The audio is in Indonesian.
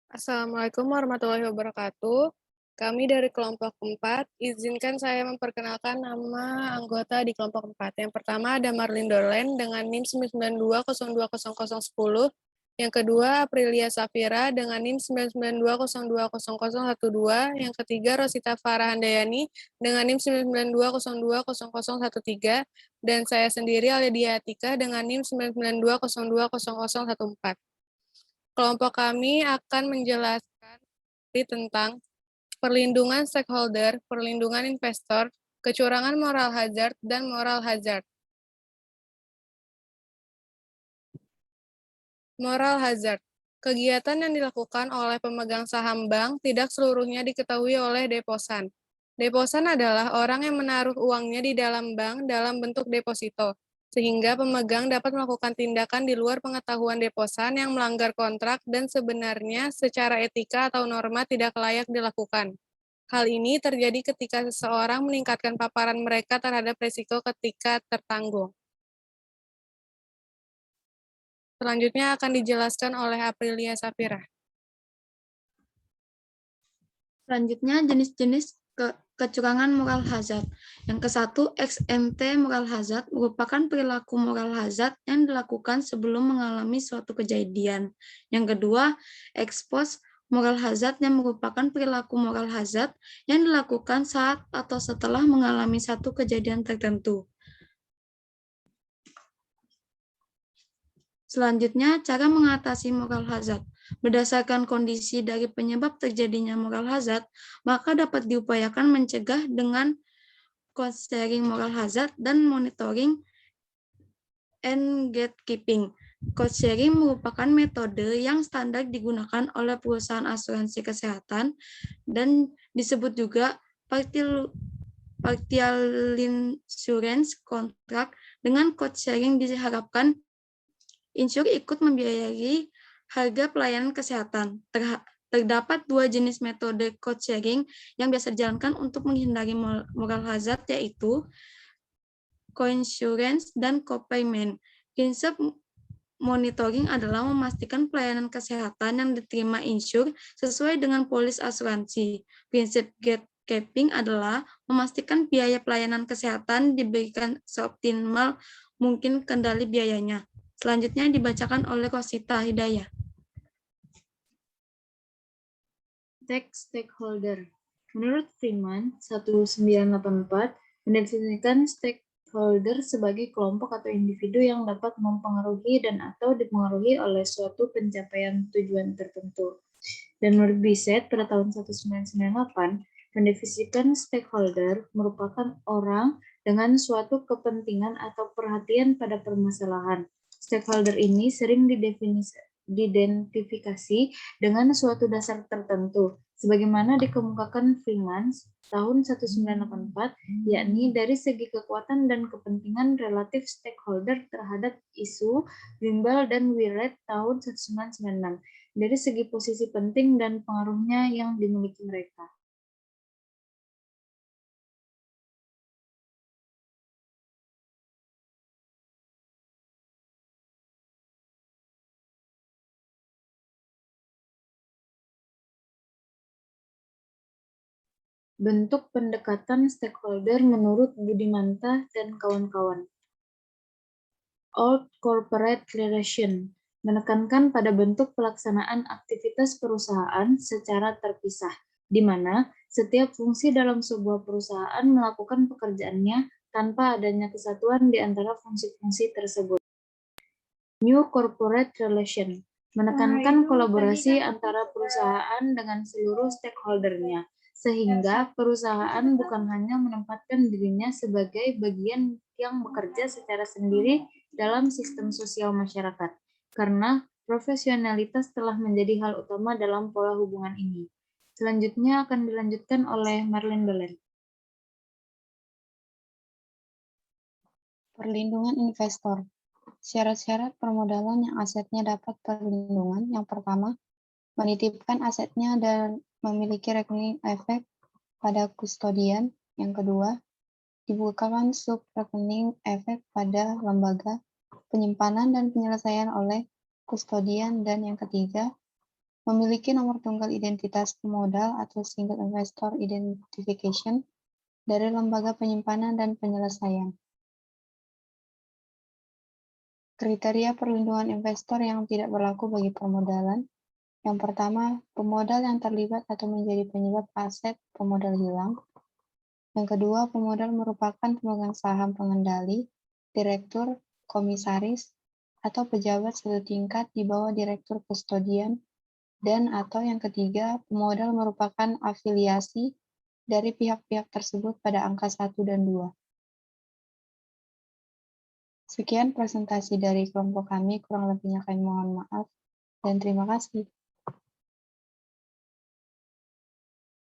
Assalamualaikum warahmatullahi wabarakatuh. Kami dari kelompok 4, izinkan saya memperkenalkan nama anggota di kelompok 4. Yang pertama ada Marlin Dorlen dengan NIM 992020010. Yang kedua Aprilia Safira dengan NIM 992020012. Yang ketiga Rosita Farah Handayani dengan NIM 992020013. Dan saya sendiri Alidia Atika dengan NIM 992020014. Kelompok kami akan menjelaskan tentang perlindungan stakeholder, perlindungan investor, kecurangan moral hazard, dan moral hazard. Moral hazard. Kegiatan yang dilakukan oleh pemegang saham bank tidak seluruhnya diketahui oleh deposan. Deposan adalah orang yang menaruh uangnya di dalam bank dalam bentuk deposito, sehingga pemegang dapat melakukan tindakan di luar pengetahuan deposan yang melanggar kontrak dan sebenarnya secara etika atau norma tidak layak dilakukan. Hal ini terjadi ketika seseorang meningkatkan paparan mereka terhadap risiko ketika tertanggung. Selanjutnya akan dijelaskan oleh Aprilia Safira. Selanjutnya, jenis-jenis kecurangan moral hazard. Yang ke-1, XMT moral hazard merupakan perilaku moral hazard yang dilakukan sebelum mengalami suatu kejadian. Yang kedua, ex post moral hazard yang merupakan perilaku moral hazard yang dilakukan saat atau setelah mengalami satu kejadian tertentu. Selanjutnya, cara mengatasi moral hazard. Berdasarkan kondisi dari penyebab terjadinya moral hazard, maka dapat diupayakan mencegah dengan cost sharing moral hazard dan monitoring and gatekeeping. Cost sharing merupakan metode yang standar digunakan oleh perusahaan asuransi kesehatan dan disebut juga partial insurance contract. Dengan cost sharing diharapkan insur ikut membiayai harga pelayanan kesehatan. Terdapat dua jenis metode cost sharing yang biasa dijalankan untuk menghindari moral hazard, yaitu co-insurance dan co-payment. Prinsip monitoring adalah memastikan pelayanan kesehatan yang diterima insur sesuai dengan polis asuransi. Prinsip gatekeeping adalah memastikan biaya pelayanan kesehatan diberikan seoptimal mungkin kendali biayanya. Selanjutnya dibacakan oleh Rosita Hidayah. Teks stakeholder. Menurut Freeman 1984, mendefinisikan stakeholder sebagai kelompok atau individu yang dapat mempengaruhi dan atau dipengaruhi oleh suatu pencapaian tujuan tertentu. Dan menurut Bissett pada tahun 1998, mendefinisikan stakeholder merupakan orang dengan suatu kepentingan atau perhatian pada permasalahan. Stakeholder ini sering diidentifikasi dengan suatu dasar tertentu, sebagaimana dikemukakan Freeman tahun 1984, yakni dari segi kekuatan dan kepentingan relatif stakeholder terhadap isu Wimble dan Willett tahun 1996, dari segi posisi penting dan pengaruhnya yang dimiliki mereka. Bentuk pendekatan stakeholder menurut Budimanta dan kawan-kawan. Old Corporate Relation menekankan pada bentuk pelaksanaan aktivitas perusahaan secara terpisah, di mana setiap fungsi dalam sebuah perusahaan melakukan pekerjaannya tanpa adanya kesatuan di antara fungsi-fungsi tersebut. New Corporate Relation menekankan kolaborasi antara perusahaan dengan seluruh stakeholder-nya, sehingga perusahaan bukan hanya menempatkan dirinya sebagai bagian yang bekerja secara sendiri dalam sistem sosial masyarakat, karena profesionalitas telah menjadi hal utama dalam pola hubungan ini. Selanjutnya akan dilanjutkan oleh Marlin Dolen. Perlindungan investor. Syarat-syarat permodalan yang asetnya dapat perlindungan. Yang pertama, menitipkan asetnya dan memiliki rekening efek pada kustodian. Yang kedua, dibukakan sub-rekening efek pada lembaga penyimpanan dan penyelesaian oleh kustodian. Dan yang ketiga, memiliki nomor tunggal identitas pemodal atau Single Investor Identification dari lembaga penyimpanan dan penyelesaian. Kriteria perlindungan investor yang tidak berlaku bagi permodalan. Yang pertama, pemodal yang terlibat atau menjadi penyebab aset pemodal hilang. Yang kedua, pemodal merupakan pemegang saham pengendali, direktur, komisaris, atau pejabat satu tingkat di bawah direktur kustodian. Dan atau yang ketiga, pemodal merupakan afiliasi dari pihak-pihak tersebut pada angka 1 dan 2. Sekian presentasi dari kelompok kami, kurang lebihnya kami mohon maaf, dan terima kasih.